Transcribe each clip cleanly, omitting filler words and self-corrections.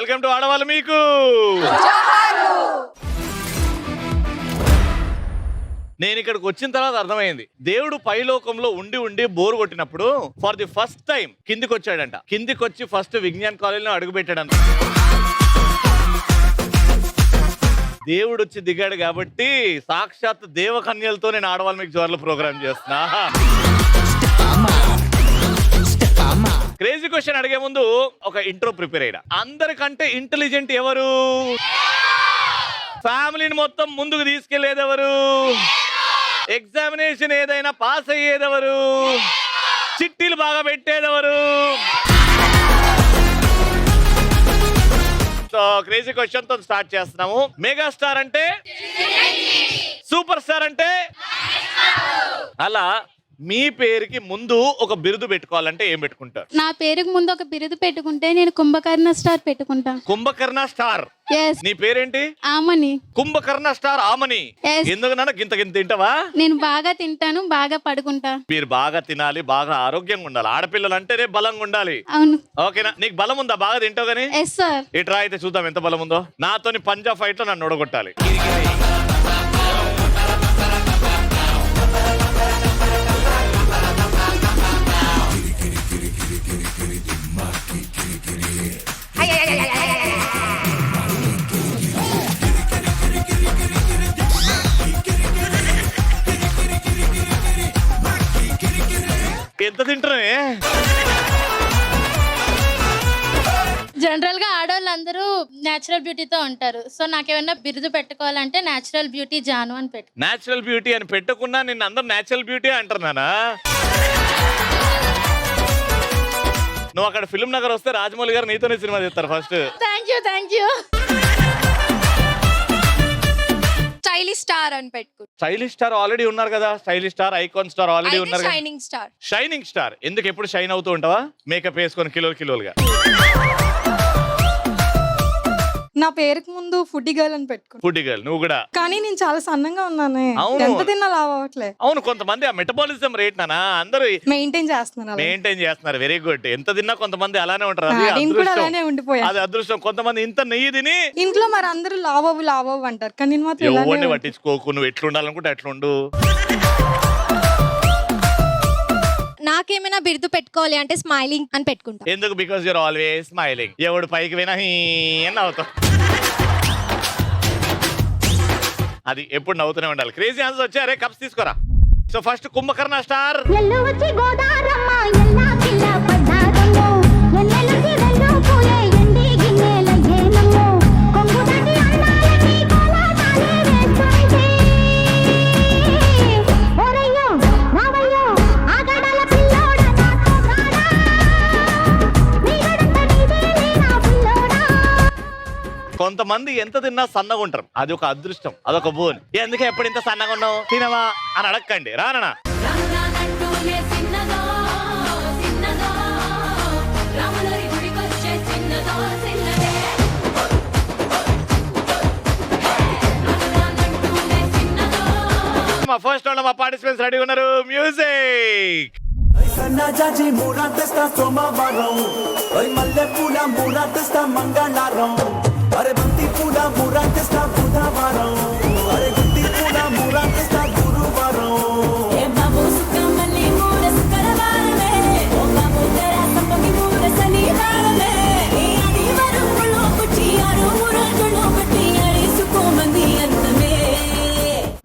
Welcome to ఆడవాళ్ళు మీకు. నేను ఇక్కడికి వచ్చిన తర్వాత అర్థమైంది, దేవుడు పైలోకంలో ఉండి ఉండి బోరు కొట్టినప్పుడు ఫర్ ది ఫస్ట్ టైం కిందికి వచ్చాడంట. కిందికి వచ్చి ఫస్ట్ విజ్ఞాన్ కాలేజీలో అడుగు పెట్టాడంట. దేవుడు వచ్చి దిగాడు కాబట్టి సాక్షాత్ దేవకన్యలతో నేను ఆడవాళ్ళ మీకు జోర్ల ప్రోగ్రామ్ చేస్తున్నా. క్రేజీ క్వశ్చన్ అడిగే ముందు ఒక ఇంట్రో ప్రిపేర్ అయ్యా. అందరికంటే ఇంటెలిజెంట్ ఎవరు? ఫ్యామిలీని మొత్తం ముందుకు తీసుకెళ్లేది ఎవరు? ఎగ్జామినేషన్ ఏదైనా పాస్ అయ్యేదెవరు? చిట్టీలు బాగా పెట్టేదెవరు? సో క్రేజీ క్వశ్చన్ తో స్టార్ట్ చేస్తున్నాము. మెగా స్టార్ అంటే, సూపర్ స్టార్ అంటే, అలా మీ పేరుకి ముందు ఒక బిరుదు పెట్టుకోవాలంటే ఏం పెట్టుకుంటారు? నా పేరుకి ముందు ఒక బిరుదు పెట్టుకుంటే నేను కుంభకర్ణ స్టార్ పెట్టుకుంటా. కుంభకర్ణ స్టార్. నీ పేరేంటి? ఆమని. కుంభకర్ణ స్టార్ ఆమని. ఎందుకన్నా గింత గింత తింటావా? నేను బాగా తింటాను, బాగా పడుకుంటా. మీరు బాగా తినాలి, బాగా ఆరోగ్యంగా ఉండాలి. ఆడపిల్లలు అంటేనే బలంగా ఉండాలి. అవును. ఓకేనా? నీకు బలం ఉందా? బాగా తింటావు గానీ. Yes sir. ఇట్రా అయితే చూద్దాం ఎంత బలం ఉందో. నాతోని పంజా ఫైట్ లో నన్ను ఓడగొట్టాలి. ఎంత తింటున్నావే? జనరల్ గా ఆడవాళ్ళందరూ నేచురల్ బ్యూటీతో ఉంటారు. సో నాకేమైనా బిరుదు పెట్టుకోవాలంటే నేచురల్ బ్యూటీ జాను అని పెట్టు. నేచురల్ బ్యూటీ అని పెట్టుకున్నా నిన్ను అందరూ నేచురల్ బ్యూటీ అంటున్నానా? నువ్వు అక్కడ ఫిల్మ్ నగర్ వస్తే రాజమౌళి గారు నీతోనే సినిమా తీస్తారు ఫస్ట్. థ్యాంక్ యూ. స్టైలిష్ స్టార్ అని పెట్టుకో. స్టైలిష్ స్టార్ ఆల్రెడీ ఉన్నారు కదా. Stylish star, icon star already ఉన్నారు. Shining star. షైనింగ్ స్టార్ ఎందుకు? ఎప్పుడు షైన్ అవుతూ ఉంటావా? మేకప్ వేసుకొని కిలోలుగా. నా పేరుకి ముందు ఫుడ్డీ గర్ల్ అని పెట్టుకున్నా. ఫుడ్డీ గర్ల్ నువ్వు కూడా. కానీ నేను చాలా సన్నగా ఉన్నానే. అవును. ఎంత తిన్నా లావ్ అవ్వట్లే. అవును, కొంతమంది ఆ మెటబాలిజం రేట్ నానా అందరూ మెయింటైన్ చేస్తున్నారు. Very good. ఎంత తిన్నా కొంతమంది అలానే ఉంటారు. నేను కూడా అలానే ఉండిపోయా. అది అదృష్టం. కొంతమంది ఇంత నెయ్యి తిని ఇంట్లో మరి అందరూ లావ్ అవ్వు అంటారు, కానీ నేను మాత్రం ఎవరిని పట్టించుకోకు. నువ్వు ఎట్లుండాలనుకుంటే అట్లుండు. నాకేమైనా బిరుదు పెట్టుకోవాలి అంటే స్మైలింగ్ అని పెట్టుకుంటా. ఎందుకు? Because you're always smiling. ఎవడు పైకి వినా అని నవ్వుతావు. అది ఎప్పుడు నవ్వుతూనే ఉండాలి. క్రేజీ ఆన్సర్ వచ్చారే. కప్స్ తీసుకోరా. So first Kumbhakarna star. కొంతమంది ఎంత తిన్నా సన్నగా ఉంటారు. అది ఒక అదృష్టం, అదొక బోన్. ఎందుకే ఎప్పుడు ఇంత సన్నగా ఉన్నావు, తినవా అని అడగండి. రానా మా ఫస్ట్ రౌండ్ మా పార్టిసిపెంట్స్ రెడీ ఉన్నారు. మ్యూజిక్. సన్నజాజి మూరాటస్తా సోమవారం, మల్లె పూల మూరాటస్తా మంగళవారం, అరే బంతి పూల మూరాటస్తా బుధవారం, అరే గుత్తి పూల మూరాటస్తా గురువారం.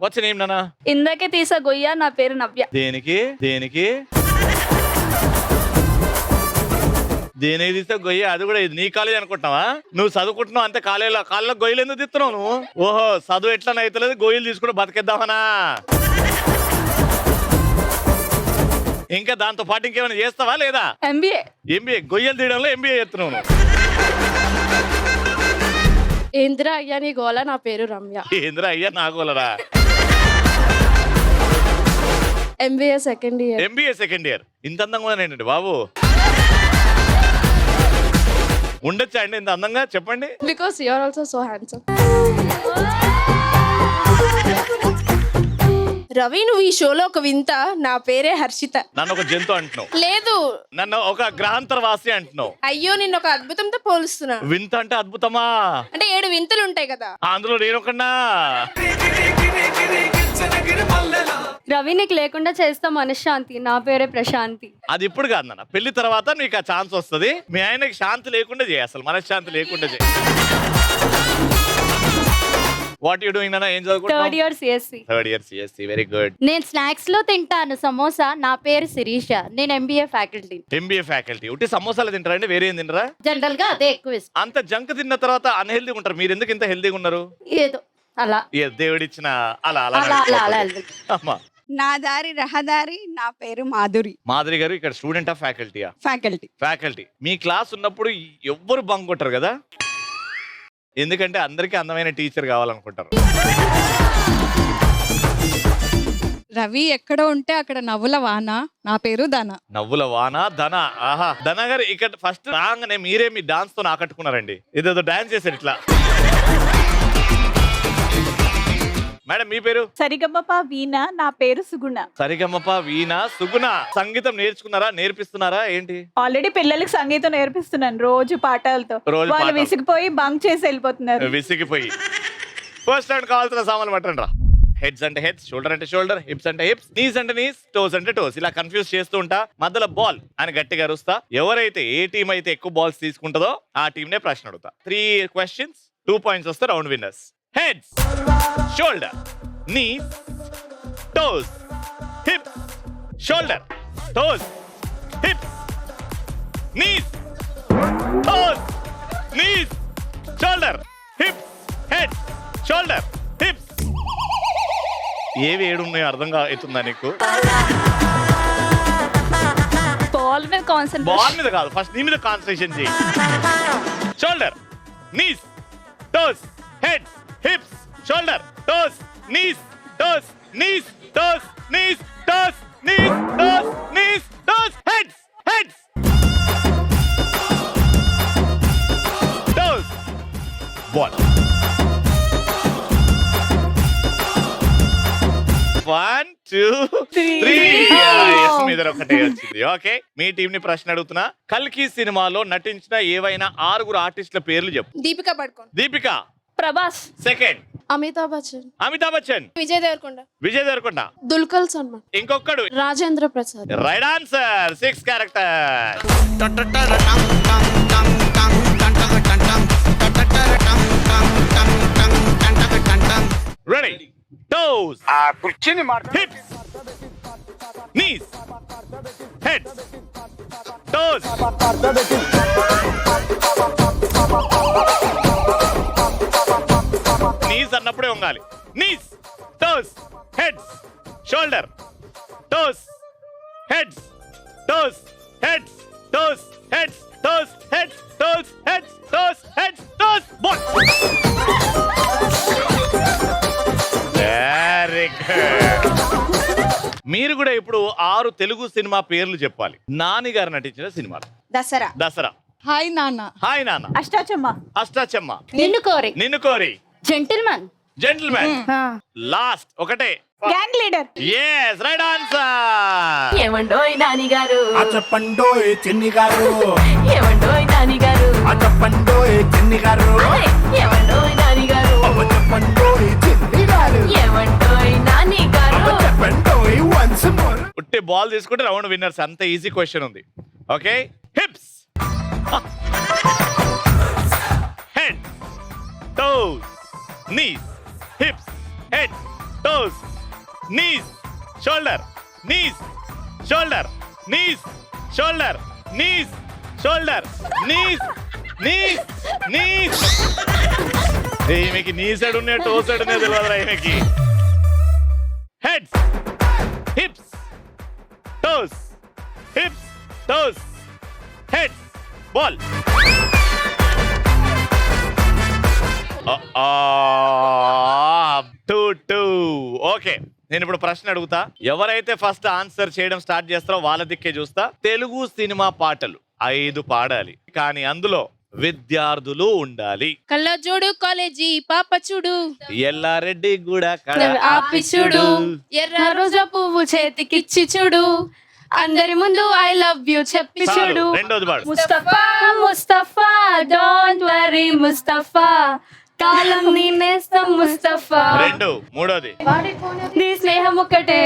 వచ్చి నేమ్ నానా. ఇందాకే తీసా గొయ్య. నా పేరు నవ్య. దేనికి తీస్తే గొయ్య? అది కూడా ఇది నీ కాలేజ్ అనుకుంటున్నావా? నువ్వు చదువుకుంటున్నావు అంతే. కాలేజీలో గొయ్యలు ఎందుకు తీస్తున్నావు నువ్వు? ఓహో, చదువు ఎట్లా అయితలేదు, గొయ్యలు తీసుకుంటూ బతికేద్దామనా? ఇంకా దాంతో పాటు ఇంకేమైనా చేస్తావా లేదా? ఎంబీఏ గొయ్యలు తీయడంలో ఎంబీఏ చేస్తున్నావు నువ్వు. ఏంద్రా అయ్యా నీ గోల? నా పేరు రమ్య. ఏంద్రా అయ్యా నా గోలరా? MBA second year. ఇంత అందంగా ఉందండి బాబు. ఉండొచ్చా అండి ఇంత అందంగా? చెప్పండి. Because you are also so handsome. Ravi నువ్వు ఈ షోలో ఒక వింత, నా పేరే హర్షిత. నన్ను ఒక జంతు అంటున్నావు, లేదు నన్ను ఒక గ్రహాంతరవాసి అంటున్నావు. అయ్యో నిన్ను ఒక అద్భుతంతో పోలుస్తున్నా. వింత అంటే అద్భుతమా? అంటే 7 వింతలు ఉంటాయి కదా. అందులో నేను ఒకన్నా. రవి నీకు లేకుండా చేస్తా మనశ్శాంతి, నా పేరే ప్రశాంతి. అది ఇప్పుడు కాదు నాన్న, పెళ్లి తర్వాత నీకు ఆ ఛాన్స్ వస్తుంది. మీ ఆయనకి శాంతి లేకుండా చేయి, అసలు మనశ్శాంతి లేకుండా చేయి. వాట్ యు డూయింగ్ నాన్న? ఏం చదువుకుంటున్నావు? Third year CSC. Third year CSC, very good. నేను స్నాక్స్ లో తింటాను సమోసా. నా పేరు శిరీష. నేను ఎంబీఏ ఫ్యాకల్టీ. MBA faculty. ఉట్టి సమోసాలు తింటారండి, వేరే ఏం తినరా? జనరల్ గా అదే ఎక్కువ ఇష్టం. అంత జంక్ తిన్న తర్వాత అన్హెల్దీగా ఉంటారు. మీరు ఎందుకు ఇంత హెల్దీగా ఉన్నారు? ఏదో అలా దేవుడిచ్చిన అలా అలా అలా అలా అలా అమ్మా. నా దారి రహదారి. నా పేరు మాధురి. మాధురి గారు ఇక్కడ స్టూడెంట్ ఆఫ్ ఫ్యాకల్టీయా? ఫ్యాకల్టీ. ఫ్యాకల్టీ. మీ క్లాస్ ఉన్నప్పుడు ఎవ్వరు బంక్ కొట్టరు కదా, ఎందుకంటే అందరికీ అందమైన టీచర్ కావాలనుకుంటారు. రవి ఎక్కడ ఉంటే అక్కడ నవ్వుల వాన. నా పేరు ధన. నవ్వుల వాన ధన. ఆహా, ధన గారు ఇక్కడ ఫస్ట్ రాగానే మీరే మీ డాన్స్ తో ఆకట్టుకున్నారండి. ఇదేదో డాన్స్ చేశారు ఇట్లా. మేడం మీ పేరు? సరిగమప వీణ. నా పేరు సుగుణ. సరిగమప వీణ సుగుణ. సంగీతం నేర్చుకున్నారా, నేర్పిస్తున్నారా ఏంటి? ఆల్రెడీ పిల్లలకి సంగీతం నేర్పిస్తున్నాను రోజు పాటలతో. రోజు వాళ్ళు పాటలు. విసిగిపోయి బంక్ చేసి వెళ్ళిపోతున్నారు. విసిగిపోయి. ఫస్ట్ రౌండ్ కావాల్సిన సామాన్లు పట్టండి రా. హెడ్స్ అంటే హెడ్స్, షోల్డర్ అంటే షోల్డర్, హిప్స్ అంటే హిప్స్, నీస్ అంటే నీస్, టోస్ అంటే టోస్. ఇలా కన్ఫ్యూజ్ చేస్తూ ఉంటా. మధ్యలో బాల్ అని గట్టిగా అరుస్తా. ఎవరైతే ఏ టీం అయితే ఎక్కువ బాల్స్ తీసుకుంటుందో ఆ టీం నే ప్రశ్న అడుగుతా. 3 questions, 2 points వస్తే round winners. Heads, shoulder, knees, toes, hips, shoulder, toes, hips, knees, toes, knees, shoulder, hips, heads, shoulder, hips. ఏవి 7 ఉన్నాయో అర్థం అవుతుందా నీకు? బాల్ మీద కాన్సన్ట్రేషన్. బాల్ మీద కాదు, ఫస్ట్ నీ మీద కాన్సన్ట్రేషన్ చేయి. Shoulder, knees, toes, heads, hips, shoulder, toes, knees, toes, knees, toes, knees, toes, knees, toes, knees, toes, heads, heads, toes, ball. 1 2 3. మీద ఒకటే వచ్చింది. ఓకే, మీ టీం ని ప్రశ్న అడుగుతున్నా. కల్కి సినిమాలో నటించిన ఏవైనా 6 ఆర్టిస్టుల పేర్లు చెప్పు. దీపికా పడుకోన్, దీపిక, ప్రభాస్, సెకండ్ అమితాబ్ బచ్చన్, అమితాబ్ బచ్చన్, విజయ్ దేవరకొండ, విజయ్ దేవరకొండ, దుల్కర్ సల్మాన్, ఇంకొకడు Rajendra Prasad. Right answer. 6 character. Ready. Toes, hips, knees, heads, toes, knees అన్నప్పుడే ఉండాలి. Knees, toes, heads, shoulder, toes, heads, toes, heads, toes, heads, toes, heads, toes, heads, toes, heads, toes, ball. Very good. మీరు కూడా ఇప్పుడు 6 Telugu cinema పేర్లు చెప్పాలి. నాని గారు నటించిన సినిమాలు. దసరా. దసరా, హాయ్ నాన్న. హాయ్ నాన్న, అష్టాచమ్మ, అష్టాచెమ్మ, నిన్ను కోరి, నిన్ను కోరి, జెంటిల్మన్, జెంటిల్మెన్, లాస్ట్ ఒకటే. Gang leader. yes, right answer. ఏమండోయ్ నాని గారు, చెప్పండోయ్ చిన్ని గారు, ఏమండోయ్ నాని గారు, చెప్పండోయ్ చిన్ని గారు, ఏమండోయ్ నాని గారు, చెప్పండోయ్ చిన్ని గారు, ఏమండోయ్ నాని గారు. చెప్పండోయ్ వన్స్ మోర్. ఉట్టి బాల్ తీసుకుంటే రౌండ్ విన్నర్స్. అంత ఈజీ క్వశ్చన్ ఉంది. Okay, hips, head, toes, knees, hips, head, toes, knees, shoulder, knees, shoulder, knees, shoulder, knees, shoulder, knees, knees, knees. ఈమెకి నీ సైడ్ ఉన్నాయి, టో సైడ్ ఉన్నాయి తెలియదురా ఈమెకి. Heads, hips, toes, hips, toes, heads, ball. Okay, నేను ఇప్పుడు ప్రశ్న అడుగుతా. ఎవరైతే ఫస్ట్ ఆన్సర్ చేయడం స్టార్ట్ చేస్తారో వాళ్ళ దిక్కే చూస్తా. తెలుగు సినిమా పాటలు 5 పాడాలి, కానీ అందులో విద్యార్థులు ఉండాలి. కళ్ళజోడు కాలేజీ పాప చూడు, ఎల్లారెడ్డి కూడా ఆపి చూడు, ఎర్ర రోజా పువ్వు చేతికిచ్చి చూడు, అందరి ముందు ఐ లవ్ యూ చెప్పి చూడు. రెండోది పాడు. ముస్తఫా ముస్తఫా డోంట్ వరీ ముస్తఫా, కాలం నీ నేస్తం ముస్తఫా. రెండు. మూడోది. నీ స్నేహం ఒక్కటే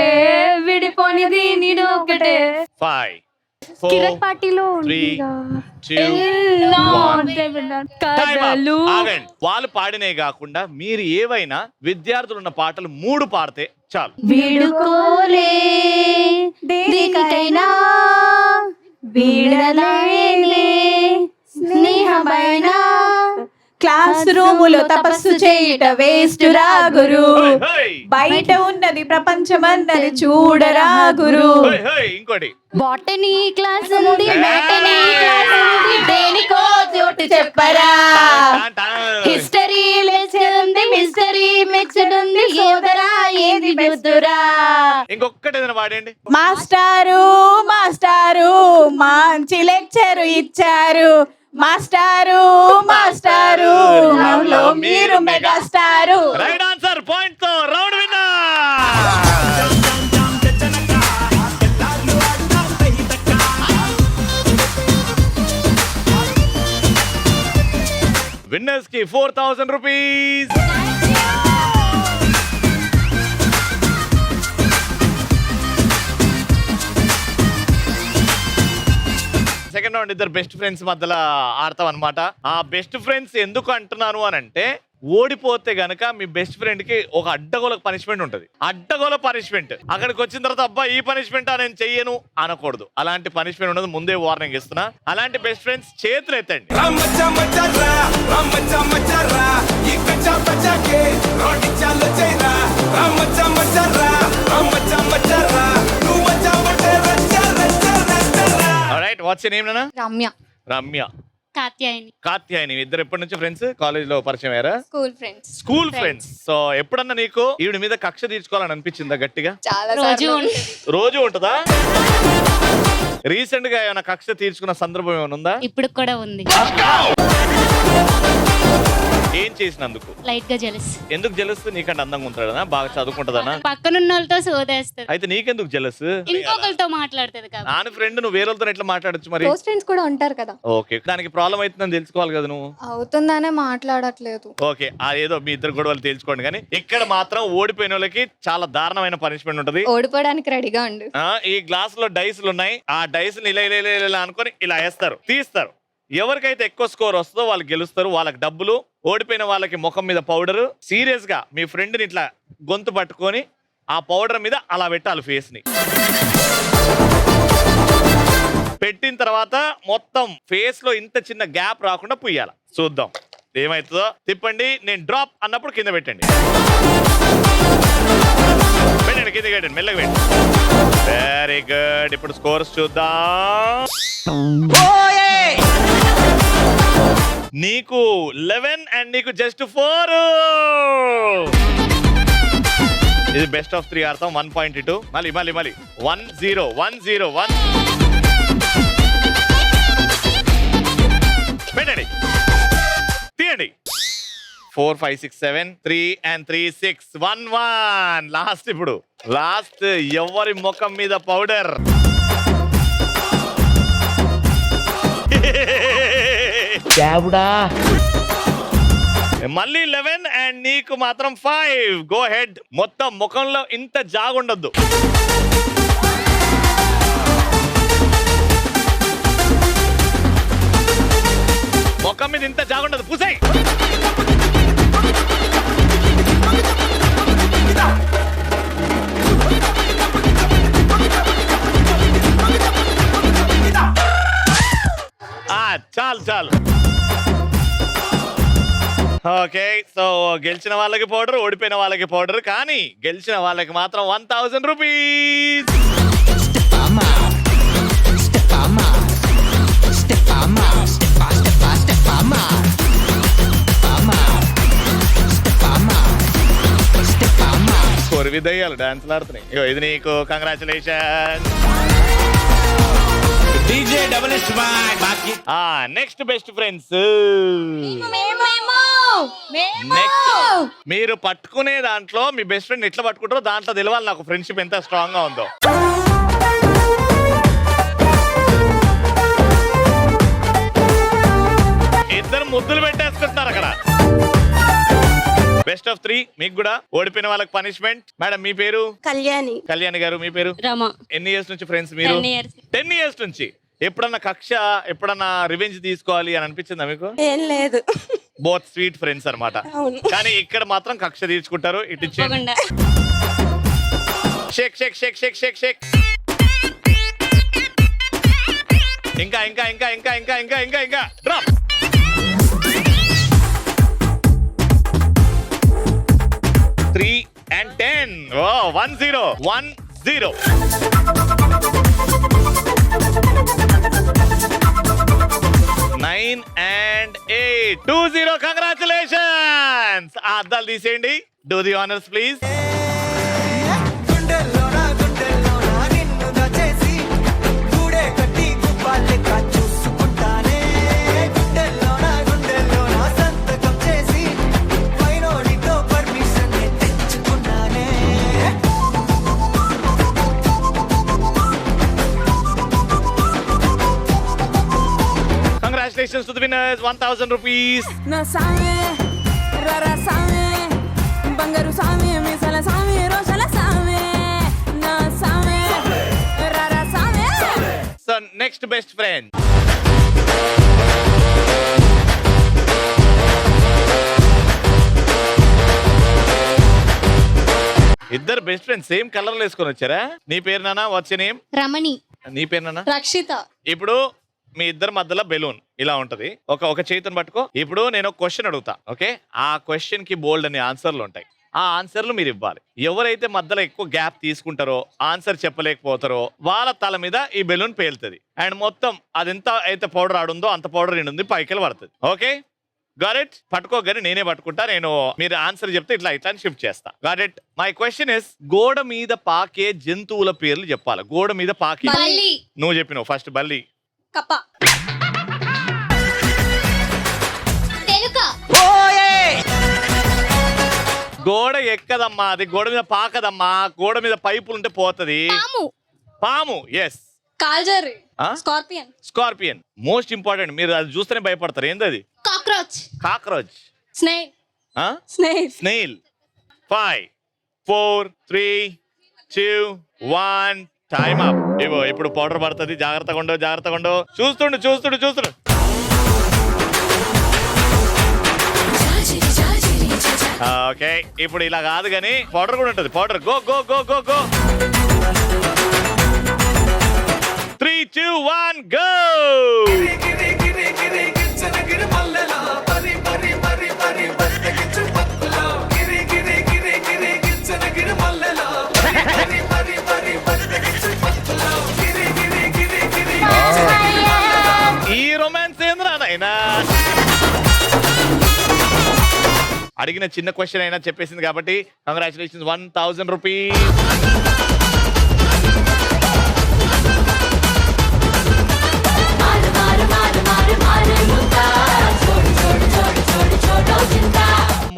విడిపోనిది నీడు ఒక్కటే. 5 కిరణ్ 4 పార్టీలో 3 2 ఎన్నో 1 కథలు. ఆగండి. వాళ్ళు పాడినే కాకుండా మీరు ఏవైనా విద్యార్థులు ఉన్న పాటలు 3 పాడితే చాలు. వీడుకోలే దేనికైనా వీడలేలే స్నేహమైనా, క్లాస్ రూములో తపస్సు చేయుట వేస్ట్ రా గురు, బయట ఉన్నది ప్రపంచమన్నది చూడరా గురు. ఇంకోటి. బాటనీ క్లాస్ ఉంది, మ్యాటనీ క్లాస్ ఉంది, దేనికో చోటు చెప్పరా. హిస్టరీ లెక్చర్ ఉంది, మిస్టరీ మిక్చర్ ఉంది, సోదరా ఏది బెదురా. ఇంకొకటి ఏదైనా పాడండి. మాస్టారు మాస్టారు మంచి లెక్చర్ ఇచ్చారు, మాస్టారు మాస్టారు మౌలో మీరు మెగాస్టారు. Right answer. పాయింట్ తో రౌండ్ విన్నర్. విన్నర్స్ కి 4000 రూపీస్. సెకండ్ రౌండ్ ఇద్దరు బెస్ట్ ఫ్రెండ్స్ మధ్యలో ఆడతాం అనమాట. ఆ బెస్ట్ ఫ్రెండ్స్ ఎందుకు అంటున్నాను అని అంటే, ఓడిపోతే గనక మీ బెస్ట్ ఫ్రెండ్ కి ఒక అడ్డగోల పనిష్మెంట్ ఉంటది. అడ్డగోల పనిష్మెంట్. అక్కడికి వచ్చిన తర్వాత అబ్బా ఈ పనిష్మెంట్ నేను చెయ్యను అనకూడదు. అలాంటి పనిష్మెంట్ ఉండదు. ముందే వార్నింగ్ ఇస్తున్నా. అలాంటి బెస్ట్ ఫ్రెండ్స్ చేతులు ఎత్తండి. ఆల్రైట్, వాట్స్ యువర్ నేమ్ నాన్న? రమ్య. రమ్య. కాత్యాయని. కాత్యాయని. ఇద్దరు ఎప్పటి నుంచి ఫ్రెండ్స్? కాలేజ్ లో పరిచయం అయ్యారా? School friends. School friends. So ఎప్పుడన్నా నీకు ఈవిడ మీద కక్ష తీర్చుకోవాలని అనిపించిందా గట్టిగా? చాలా రోజు రోజు ఉంటుందా? రీసెంట్ గా ఏమైనా కక్ష తీర్చుకున్న సందర్భం ఏమైనా ఉందా? ఇప్పుడు కూడా ఉంది. ఏం చేసినందుకు? లైట్ గా జెలస్. ఎందుకు జెలస్? నీకంటే అందంగా ఉంటాడనా? బాగా చదువుకుంటదనా? పక్కనున్న వాళ్ళతో సోదేస్తుంది. అయితే నీకెందుకు జెలస్? ఇంకొకరితో మాట్లాడుతుంది కాబట్టి. నాన్న ఫ్రెండ్ నువ్వు వేరే వాళ్ళతో ఎట్లా మాట్లాడొచ్చు మరి? క్లోజ్ ఫ్రెండ్స్ కూడా ఉంటారు కదా. ఓకే, దానికి ప్రాబ్లం అవుతుందని తెలుసుకోవాలి కదా నువ్వు. అవుతుందనే మాట్లాడట్లేదు. ఓకే, ఏదో మీ ఇద్దరు గొడవలు తెలుసుకోండి. కానీ ఇక్కడ మాత్రం ఓడిపోయిన వాళ్ళకి చాలా దారుణమైన పనిష్మెంట్ ఉంటది. ఓడిపోవడానికి రెడీగా ఉండు. ఈ గ్లాస్ లో డైస్లు ఉన్నాయి. ఆ డైస్ ఇలా ఇలా ఇలా ఇలా అనుకొని ఇలా వేస్తారు, తీస్తారు. ఎవరికైతే ఎక్కువ స్కోర్ వస్తుందో వాళ్ళు గెలుస్తారు. వాళ్ళకి డబ్బులు. ఓడిపోయిన వాళ్ళకి ముఖం మీద పౌడర్. సీరియస్ గా మీ ఫ్రెండ్ ని ఇట్లా గొంతు పట్టుకొని ఆ పౌడర్ మీద అలా పెట్టాలి ఫేస్ ని. పెట్టిన తర్వాత మొత్తం ఫేస్ లో ఇంత చిన్న గ్యాప్ రాకుండా పుయ్యాలి. చూద్దాం ఏమైతుందో. తిప్పండి. నేను డ్రాప్ అన్నప్పుడు కింద పెట్టండి. పెట్టండి, కింద పెట్టండి, మెల్లగా పెట్టండి. Very good. ఇప్పుడు స్కోర్స్ చూద్దాం. నీకు 11 అండ్ నీకు జస్ట్ 4. ఇది బెస్ట్ ఆఫ్ 3 ఆడతాం. 1 పాయింట్ ఇటు. మళ్ళీ 1 0 1 0 1. పెట్టండి, తీయండి. 4 5 6 7 3 and 3 6 1 1. లాస్ట్. ఇప్పుడు లాస్ట్. ఎవరి ముఖం మీద పౌడర్? మళ్ళీ 11 అండ్ నీకు మాత్రం 5. Go head. మొత్తం ముఖంలో ఇంత జాగుండద్దు. ముఖం మీద ఇంత జాగుండదు. పూసాయి. చాలు చాలు. ఓకే, సో గెలిచిన వాళ్ళకి పౌడర్, ఓడిపోయిన వాళ్ళకి పౌడర్. కానీ గెలిచిన వాళ్ళకి మాత్రం 1000 రూపీస్. కొరివి దయ్యాలు డాన్స్లు ఆడుతున్నాయి. ఇది నీకు కంగ్రాచులేషన్. డీజే డబుల్ స్మార్ట్ బాకీ నెక్స్ట్ బెస్ట్ ఫ్రెండ్స్. నెక్స్ట్ మీరు పట్టుకునే దాంట్లో మీ బెస్ట్ ఫ్రెండ్ ఎట్లా పట్టుకుంటారో దాంట్లో తెలవాలి నాకు ఫ్రెండ్షిప్ ఎంత స్ట్రాంగ్ గా ఉందో. ఇద్దరు ముద్దులు పెట్టేసుకుంటున్నారు అక్కడ. బెస్ట్ ఆఫ్ 3 మీకు కూడా. ఓడిపోయిన వాళ్ళకి పనిష్మెంట్. మేడం మీ పేరు? కళ్యాణి. కళ్యాణి గారు మీ పేరు? రమ. ఎన్ని ఇయర్స్ నుంచి ఫ్రెండ్స్ మీరు? 10 ఇయర్స్ నుంచి. ఎప్పుడన్నా కక్ష, ఎప్పుడన్నా రివెంజ్ తీసుకోవాలి అని అనిపించిందా మీకు? ఏం లేదు. బోత్ స్వీట్ ఫ్రెండ్స్ అన్నమాట. కానీ ఇక్కడ మాత్రం కక్ష తీర్చుకుంటారు. ఇటు ఇచ్చేయండి. షేక్ షేక్ షేక్ షేక్ షేక్ షేక్. ఇంకా ఇంకా ఇంకా ఇంకా ఇంకా ఇంకా ఇంకా ఇంకా drop. Three and 10. Oh, 1-0. 1-0. 9 and 8. 2-0. Congratulations. అద్దాలు తీసేయండి. Do the honors, please. Congratulations to the winners. 1,000 rupees. నా సామే రరా సామే బంగారు సామే మిసల సామే రోషల సామే నా సామే రరా సామే. So next best friend. ఇద్దరు బెస్ట్ ఫ్రెండ్స్ సేమ్ కలర్లు వేసుకొని వచ్చారా? నీ పేరు నాన్న? What's your name? రమణి. నీ పేరు నాన్న? రక్షిత. ఇప్పుడు మీ ఇద్దరి మధ్యలో బెలూన్ ఇలా ఉంటది. ఒక చేతిని పట్టుకో. ఇప్పుడు నేను ఒక క్వశ్చన్ అడుగుతా. ఓకే, ఆ క్వశ్చన్ కి బోల్డ్ అనే ఆన్సర్లు ఉంటాయి. ఆ ఆన్సర్లు మీరు ఇవ్వాలి. ఎవరైతే మధ్యలో ఎక్కువ గ్యాప్ తీసుకుంటారో, ఆన్సర్ చెప్పలేకపోతారో వాళ్ళ తల మీద ఈ బెలూన్ పేలుతుంది. అండ్ మొత్తం అదెంత అయితే పౌడర్ ఆడుందో అంత పౌడర్ నిండుంది పైకి పడుతుంది. Okay, got it? పట్టుకోగానే నేనే పట్టుకుంటా. నేను మీరు ఆన్సర్ చెప్తే ఇట్లా ఇట్లా షిఫ్ట్ చేస్తా. Got it? My question is, గోడ మీద పాకే జంతువుల పేర్లు చెప్పాలి. గోడ మీద పాకే. నువ్వు చెప్పినావు ఫస్ట్. బల్లి. కప్ప. గోడ ఎక్కదమ్మా, అది గోడ మీద పాకదమ్మా. గోడ మీద పైపులు ఉంటే పోతది. పాము. ఎస్. కాల్జర్. స్కార్పియన్. స్కార్పియన్. Most important. మీరు అది చూస్తేనే భయపడతారు. ఏంది అది? Cockroach. Cockroach. Snail. Snail. 5 4 3 2 1 time up. ఇవో ఇప్పుడు పౌడర్ పడుతుంది. జాగ్రత్తగా ఉండవు, జాగ్రత్తగా ఉండవు. చూస్తుండు. ఓకే, ఇప్పుడు ఇలా కాదు కానీ పౌడర్ కూడా ఉంటుంది. Powder. Go go go go go. 3 2 1 go. ఈ రొమాన్స్ ఏంద్రా నాయనా? అడిగిన చిన్న క్వశ్చన్ అయినా చెప్పేసింది కాబట్టి కంగ్రాచులేషన్స్. 1,000 రూపీస్.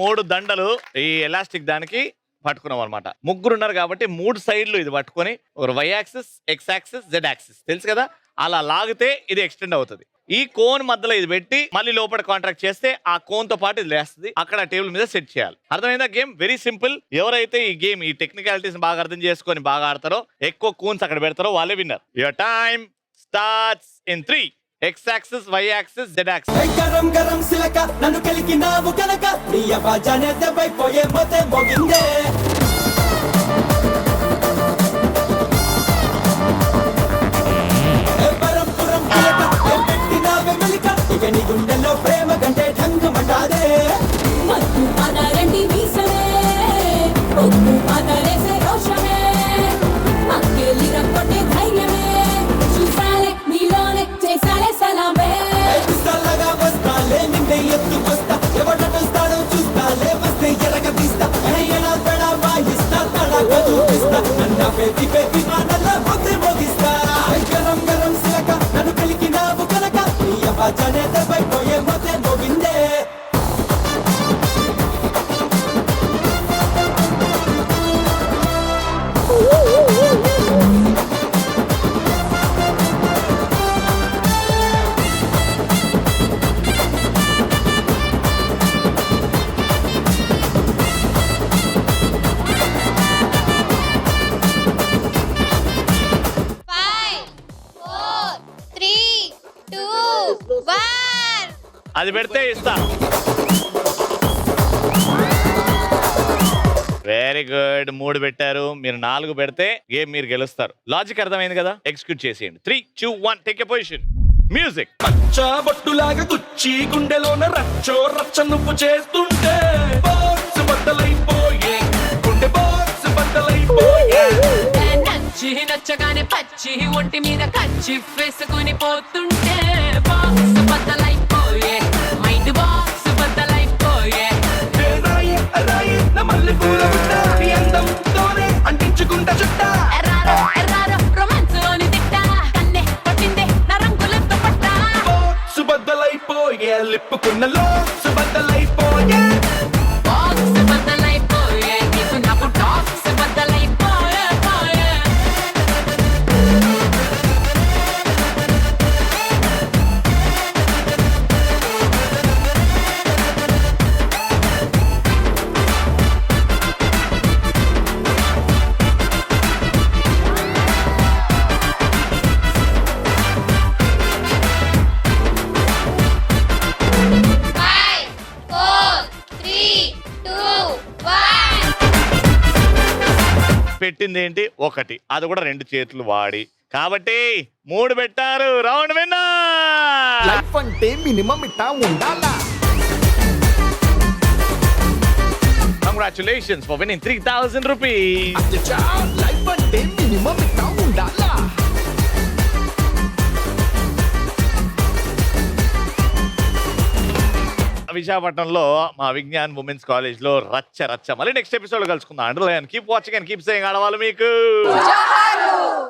మూడు దండలు ఈ ఎలాస్టిక్ దానికి పట్టుకున్నాం అనమాట. ముగ్గురు ఉన్నారు కాబట్టి 3 సైడ్లు ఇది పట్టుకొని ఒక Y axis, X axis, Z axis తెలుసు కదా, అలా లాగితే ఇది ఎక్స్టెండ్ అవుతుంది. ఈ కోన్ మధ్యలో ఇది పెట్టి మళ్ళీ లోపల కాంట్రాక్ట్ చేస్తే ఆ కోన్ తో పాటు ఇది లేస్తుంది. అక్కడ టేబుల్ మీద సెట్ చేయాలి. అర్థమైందా? Game very simple. ఎవరైతే ఈ గేమ్ ఈ టెక్నికాలిటీస్ బాగా అర్థం చేసుకొని బాగా ఆడతారో, ఎక్కువ కోన్స్ అక్కడ పెడతారో వాళ్ళే winner. Your time starts in 3. X axis, Y axis, Z axis. గరం గరం సిలక నన్ను కలికినావు కనుక నీ అబాజానే దెబ్బైపోయే మొతే మోగిందే. పరంపురం పిలక పెట్టినావే మెలిక ఇక నీ గుండెల్లో ప్రేమ గంటే ఢంగమంటాదే. మత్తు పదరండి వీసమే ఒత్తు పదరేసే రోషమే అక్కేలి రక్కొట్టే ధైర్యమే చూసాలే నీలోనే చేసాలే సలామే. పిస్తాలాగా వస్తాలే నిన్నే ఎత్తుకొస్తా ఎవడొస్తాడో చూస్తాలే వస్తే ఎరగ తీస్తా ఎలా తడా వాయిస్తా తడా చూపిస్తా నన్న పెట్టి పెట్టి మాటల్లో మొత్తం మోగిస్తా. గరం గరం సిలక నన్ను బాజానే దెబ్బైపోయే మొదే మోగిందే అది పెడితే ఇస్తా. Very good. 3 పెట్టారు, మీరు 4 పెడితే గేమ్ మీరు గెలుస్తారు. లాజిక్ అర్థమైంది కదా? ఎగ్జిక్యూట్ చేసేయండి. 3, 2, 1 టేక్ ఎ పొజిషన్. మ్యూజిక్. పచ్చా బొట్టులాగా గుచ్చి గుండెలోన రచ్చో రచ్చ నువ్వు చేస్తుంటే బాక్స్ బద్దలైపోయే గుండె బాక్స్ బద్దలైపోయే నచ్చగానే పచ్చి ఒంటి మీద కచ్చి వేసుకుని పోతుంటే బాక్స్ బద్దలైపోయే మైండ్ బాక్స్ బద్దలైపోయే రాయి రాయి నా మల్లె పూల బుట్ట నీ అందంతోనే అంటించుకుంటా చుట్ట ఎర్రారో ఎర్రారో రొమాన్స్ లోని తిట్ట కన్నే పట్టిందే నా రంగులతో పట్ట బాక్స్ బద్దలైపోయే లిప్పుకున్న లోక్స్ బద్దలైపోయే బాక్స్ బద్దలైపోయే నీకు నాకు టాక్స్ బద్దలైపోయే పోయే పెట్టింది ఏంటి? 1. అది కూడా 2 చేతులు వాడి. కాబట్టి 3 పెట్టారు. Round winner. లైఫ్ అంటే మినిమం ఇట్టా ఉండాలా. Congratulations for winning 3000 rupees. Life అంటే మినిమం ఇట్టా ఉండాలా. విశాఖపట్నంలో మా విజ్ఞాన్ ఉమెన్స్ కాలేజ్ లో రచ్చ. మళ్ళీ నెక్స్ట్ ఎపిసోడ్ కలుసుకుందాం. Underline keep watching and keep saying ఆడవాళ్ళు మీకు